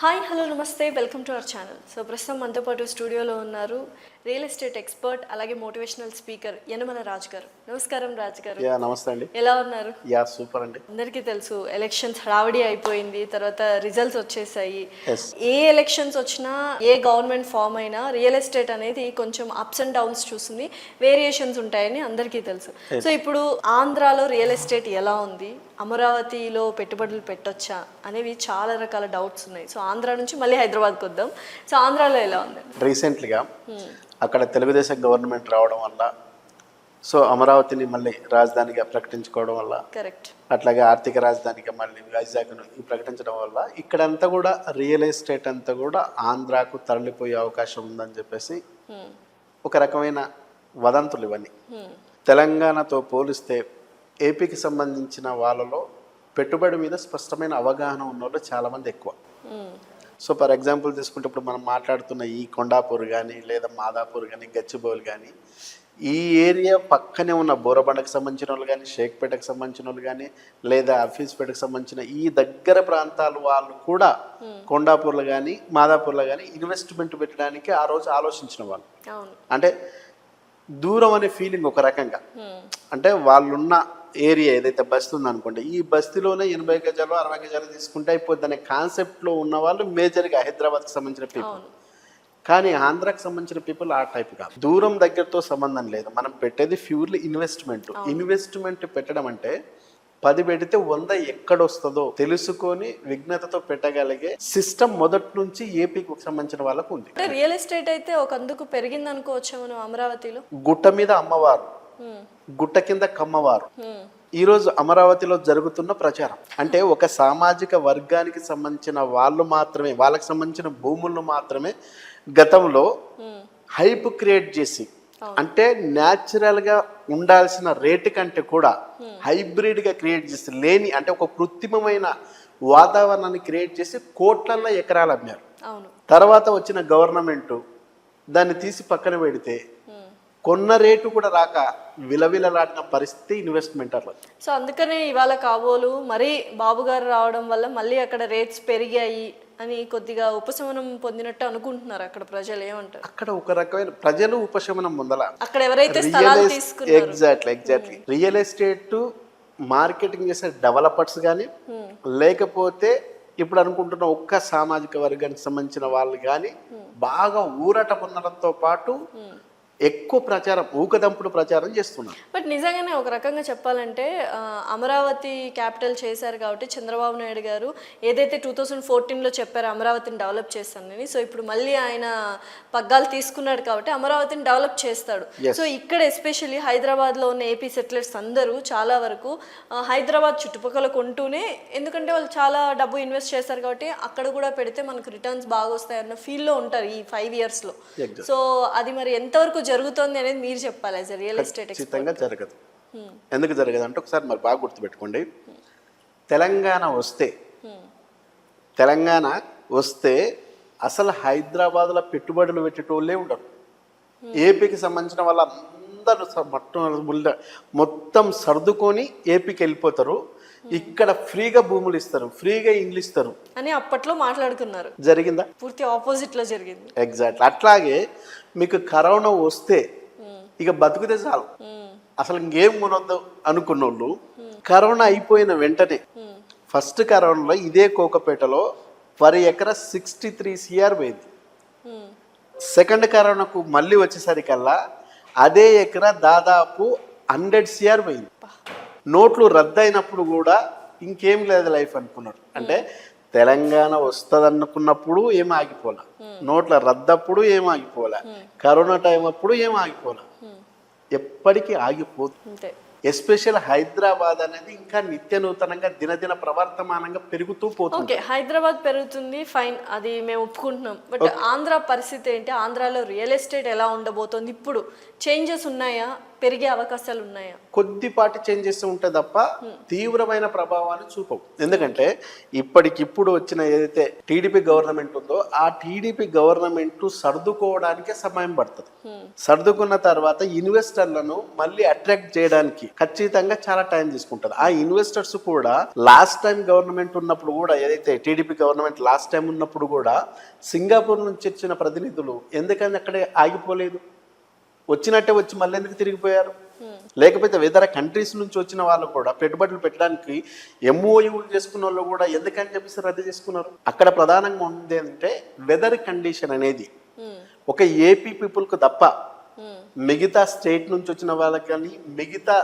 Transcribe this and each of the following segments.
Hi hello నమస్తే welcome to our channel. So ప్రస్తుతం మనతో పాటు స్టూడియోలో ఉన్నారు రియల్ ఎస్టేట్ ఎక్స్పర్ట్ అలాగే మోటివేషనల్ స్పీకర్ యనమల రాజు గారు. నమస్కారం రాజు గారు. నమస్తే అండి. ఎలా ఉన్నారు? సూపర్ అండి. అందరికీ తెలుసు ఎలక్షన్స్ హడావిడి అయిపోయింది, తర్వాత రిజల్ట్స్ వచ్చేసాయి. Yes. ఏ ఎలక్షన్స్ వచ్చినా ఏ గవర్నమెంట్ ఫామ్ అయినా రియల్ ఎస్టేట్ అనేది కొంచెం అప్స్ అండ్ డౌన్స్ చూస్తుంది, వేరియేషన్స్ ఉంటాయని అందరికీ తెలుసు. సో ఇప్పుడు ఆంధ్రాలో రియల్ ఎస్టేట్ ఎలా ఉంది, అమరావతిలో పెట్టుబడులు పెట్టొచ్చా అనేవి చాలా రకాల డౌట్స్ ఉన్నాయి. సో ఆంధ్ర నుంచి మళ్ళీ హైదరాబాద్కి వద్దాం. సో ఆంధ్రాలో ఎలా ఉంది? రీసెంట్లీగా అక్కడ తెలుగుదేశం గవర్నమెంట్ రావడం వల్ల, సో అమరావతిని మళ్ళీ రాజధానిగా ప్రకటించుకోవడం వల్ల, కరెక్ట్, అట్లాగే ఆర్థిక రాజధానిగా మళ్ళీ వైజాగ్ను ప్రకటించడం వల్ల ఇక్కడంతా కూడా రియల్ ఎస్టేట్ అంతా కూడా ఆంధ్రాకు తరలిపోయే అవకాశం ఉందని చెప్పేసి ఒక రకమైన వదంతులు ఇవన్నీ. తెలంగాణతో పోలిస్తే ఏపీకి సంబంధించిన వాళ్ళలో పెట్టుబడి మీద స్పష్టమైన అవగాహన ఉన్న వాళ్ళు చాలామంది ఎక్కువ. సో ఫర్ ఎగ్జాంపుల్ తీసుకుంటే ఇప్పుడు మనం మాట్లాడుతున్న ఈ కొండాపూర్ కానీ, లేదా మాదాపూర్ కానీ, గచ్చిబౌలి కానీ, ఈ ఏరియా పక్కనే ఉన్న బోరబండకు సంబంధించిన వాళ్ళు కానీ, షేక్పేటకు సంబంధించిన వాళ్ళు కానీ, లేదా హఫీజ్పేటకు సంబంధించిన ఈ దగ్గర ప్రాంతాల వాళ్ళు కూడా కొండాపూర్లో కానీ, మాదాపూర్లో కానీ ఇన్వెస్ట్మెంట్ పెట్టడానికి ఆ రోజు ఆలోచించిన వాళ్ళు. అంటే దూరం అనే ఫీలింగ్ ఒక రకంగా, అంటే వాళ్ళున్న ఏరియా ఏదైతే బస్తీ ఉందనుకోండి, ఈ బస్తీలోనే 80 గజాలు 60 గజాలు తీసుకుంటే అయిపోద్ది అనే కాన్సెప్ట్లో ఉన్న వాళ్ళు మేజర్గా హైదరాబాద్కి సంబంధించిన పీపుల్. కానీ ఆంధ్రాకి సంబంధించిన పీపుల్ ఆ టైప్ కాదు. దూరం దగ్గరతో సంబంధం లేదు, మనం పెట్టేది ప్యూర్లీ ఇన్వెస్ట్మెంట్ పెట్టడం అంటే 10 పెడితే 100 ఎక్కడొస్తుందో తెలుసుకొని విఘ్నతతో పెట్టగలిగే సిస్టమ్ మొదటి నుంచి ఏపీకి సంబంధించిన వాళ్ళకు ఉంది. రియల్ ఎస్టేట్ అయితే ఒక అందుకు పెరిగింది అనుకోవచ్చు మనం అమరావతిలో. గుట్ట మీద అమ్మవారు, గుట్ట కింద కమ్మవారు. ఈరోజు అమరావతిలో జరుగుతున్న ప్రచారం అంటే ఒక సామాజిక వర్గానికి సంబంధించిన వాళ్ళు మాత్రమే, వాళ్ళకి సంబంధించిన భూములను మాత్రమే గతంలో హైప్ క్రియేట్ చేసి, అంటే న్యాచురల్గా ఉండాల్సిన రేటు కంటే కూడా హైబ్రిడ్గా క్రియేట్ చేసి, లేని అంటే ఒక కృత్రిమమైన వాతావరణాన్ని క్రియేట్ చేసి కోట్లల్లో ఎకరాలు అమ్మారు. తర్వాత వచ్చిన గవర్నమెంట్ దాన్ని తీసి పక్కన పెడితే కొన్న రేటు కూడా రాక విలవిలలాడిన పరిస్థితి ఇన్వెస్ట్మెంటర్లు. సో అందుకనే ఇవాళ కాబోలు మరీ బాబు గారు రావడం వల్ల మళ్ళీ అక్కడ రేట్స్ పెరిగాయి అని కొద్దిగా ఉపశమనం పొందినట్టు అనుకుంటున్నారు అక్కడ ప్రజలు. ఏమంటారు? అక్కడ ఒక రకమైన ప్రజలు ఉపశమనం పొందాల, అక్కడ ఎవరైతే స్థలాలు తీసుకున్నారో. ఎగ్జాక్ట్లీ రియల్ ఎస్టేట్ మార్కెటింగ్ చేసే డెవలపర్స్ కానీ, లేకపోతే ఇప్పుడు అనుకుంటున్న ఒక్క సామాజిక వర్గానికి సంబంధించిన వాళ్ళు కానీ బాగా ఊరట పొందడంతో పాటు ఎక్కువ ప్రచారం, ఊకదంపుడు ప్రచారం చేస్తున్నారు. బట్ నిజంగానే ఒక రకంగా చెప్పాలంటే అమరావతి క్యాపిటల్ చేశారు కాబట్టి చంద్రబాబు నాయుడు గారు ఏదైతే 2014లో చెప్పారో అమరావతిని డెవలప్ చేస్తానని, సో ఇప్పుడు మళ్ళీ ఆయన పగ్గాలు తీసుకున్నాడు కాబట్టి అమరావతిని డెవలప్ చేస్తాడు. సో ఇక్కడ ఎస్పెషల్లీ హైదరాబాద్లో ఉన్న ఏపీ సెటిలర్స్ అందరూ చాలా వరకు హైదరాబాద్ చుట్టుపక్కల కొంటూనే, ఎందుకంటే వాళ్ళు చాలా డబ్బు ఇన్వెస్ట్ చేస్తారు కాబట్టి అక్కడ కూడా పెడితే మనకు రిటర్న్స్ బాగా వస్తాయన్న ఫీల్లో ఉంటారు ఈ 5 yearsలో. సో అది మరి ఎంతవరకు జరుగుతుంది అనేది మీరు చెప్పాలి as a real estate expert. ఖచ్చితంగా జరగదు. ఎందుకు జరగదు అంటే ఒకసారి మరి బాగా గుర్తుపెట్టుకోండి, తెలంగాణ వస్తే అసలు హైదరాబాద్లో పెట్టుబడులు పెట్టేటోళ్ళే ఉండరు. ఏపీకి సంబంధించిన వాళ్ళందరూ మొత్తం సర్దుకొని ఏపీకి వెళ్ళిపోతారు. ఇక్కడ ఫ్రీగా భూములు ఇస్తారు, ఫ్రీగా ఇండ్లు ఇస్తారు అని అప్పట్లో మాట్లాడుకున్నారు. జరిగిందా? పూర్తి ఆపోజిట్ లో జరిగింది. ఎగ్జాక్ట్లీ. అట్లాగే మీకు కరోనా వస్తే ఇక బతుకుతే చాలు, అసలు ఇంకేం కొనొద్దు అనుకున్న వాళ్ళు కరోనా అయిపోయిన వెంటనే ఫస్ట్ కరోనాలో ఇదే కోకపేటలో పర్ ఎకరా 63 CR పోయింది. సెకండ్ కరోనాకు మళ్ళీ వచ్చేసరికల్లా అదే ఎకరా దాదాపు 100 CR పోయింది. నోట్లు రద్దయినప్పుడు కూడా ఇంకేం లేదు లైఫ్ అనుకున్నారు. అంటే తెలంగాణ వస్తుంది అనుకున్నప్పుడు ఏం ఆగిపోలే, నోట్ల రద్దప్పుడు ఏం ఆగిపోలే, కరోనా టైం అప్పుడు ఏం ఆగిపోలే, ఎప్పటికీ ఆగిపోతుంది. ఎస్పెషల్ హైదరాబాద్ అనేది ఇంకా నిత్య నూతనంగా దినదిన ప్రవర్తమానంగా పెరుగుతూ పోతుంది. హైదరాబాద్ పెరుగుతుంది, ఫైన్, అది మేము ఒప్పుకుంటున్నాం. బట్ ఆంధ్ర పరిస్థితి ఏంటి? ఆంధ్రాలో రియల్ ఎస్టేట్ ఎలా ఉండబోతోంది? ఇప్పుడు చేంజెస్ ఉన్నాయా? పెరిగే అవకాశాలు ఉన్నాయా? కొద్దిపాటి చేంజెస్ ఉంటాయి తప్ప తీవ్రమైన ప్రభావాన్ని చూపవు. ఎందుకంటే ఇప్పటికిప్పుడు వచ్చిన ఏదైతే టీడీపీ గవర్నమెంట్ ఉందో ఆ టీడీపీ గవర్నమెంట్ సర్దుకోవడానికే సమయం పడుతుంది. సర్దుకున్న తర్వాత ఇన్వెస్టర్లను మళ్ళీ అట్రాక్ట్ చేయడానికి ఖచ్చితంగా చాలా టైం తీసుకుంటుంది. ఆ ఇన్వెస్టర్స్ కూడా లాస్ట్ టైం గవర్నమెంట్ ఉన్నప్పుడు కూడా, ఏదైతే టీడీపీ గవర్నమెంట్ లాస్ట్ టైం ఉన్నప్పుడు కూడా సింగపూర్ నుంచి వచ్చిన ప్రతినిధులు ఎందుకని అక్కడే ఆగిపోలేదు? వచ్చినట్టే వచ్చి మళ్ళీ ఎందుకు తిరిగిపోయారు? లేకపోతే ఇతర కంట్రీస్ నుంచి వచ్చిన వాళ్ళు కూడా పెట్టుబడులు పెట్టడానికి ఎంఓయూలు చేసుకున్న వాళ్ళు కూడా ఎందుకని చెప్పేసి రద్దు చేసుకున్నారు. అక్కడ ప్రధానంగా ఉంది అంటే వెదర్ కండిషన్ అనేది ఒక ఏపీ పీపుల్కు తప్ప మిగతా స్టేట్ నుంచి వచ్చిన వాళ్ళకి కానీ మిగతా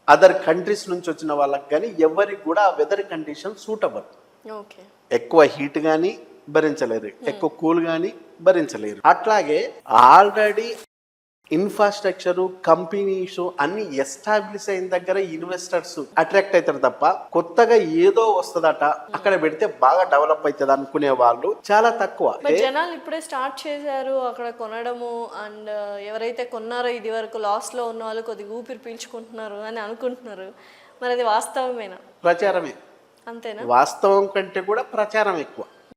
అదర్ కంట్రీస్ నుంచి వచ్చిన వాళ్ళకి కానీ ఎవరికి కూడా ఆ వెదర్ కండిషన్ సూట్ అవ్వదు. ఎక్కువ హీట్ కానీ భరించలేరు, ఎక్కువ కూల్ కానీ భరించలేరు. అట్లాగే ఆల్రెడీ ఇన్ఫ్రాస్ట్రక్చర్ కంపెనీస్ అన్ని ఎస్టాబ్లిష్ అయిన దగ్గర ఇన్వెస్టర్స్ అట్రాక్ట్ అవుతారు తప్ప కొత్తగా ఏదో వస్తుందట అక్కడ పెడితే బాగా డెవలప్ అవుతుంది అనుకునే వాళ్ళు చాలా తక్కువ. జనాలు ఇప్పుడే స్టార్ట్ చేశారు అక్కడ కొనడము, అండ్ ఎవరైతే కొన్నారో ఇది వరకు లాస్ లో ఉన్న వాళ్ళు కొద్దిగా ఊపిరి పీల్చుకుంటున్నారు అని అనుకుంటున్నారు. మరి అది వాస్తవమేనా? ప్రచారమే, అంతేనా? వాస్తవం కంటే కూడా ప్రచారం ఎక్కువ.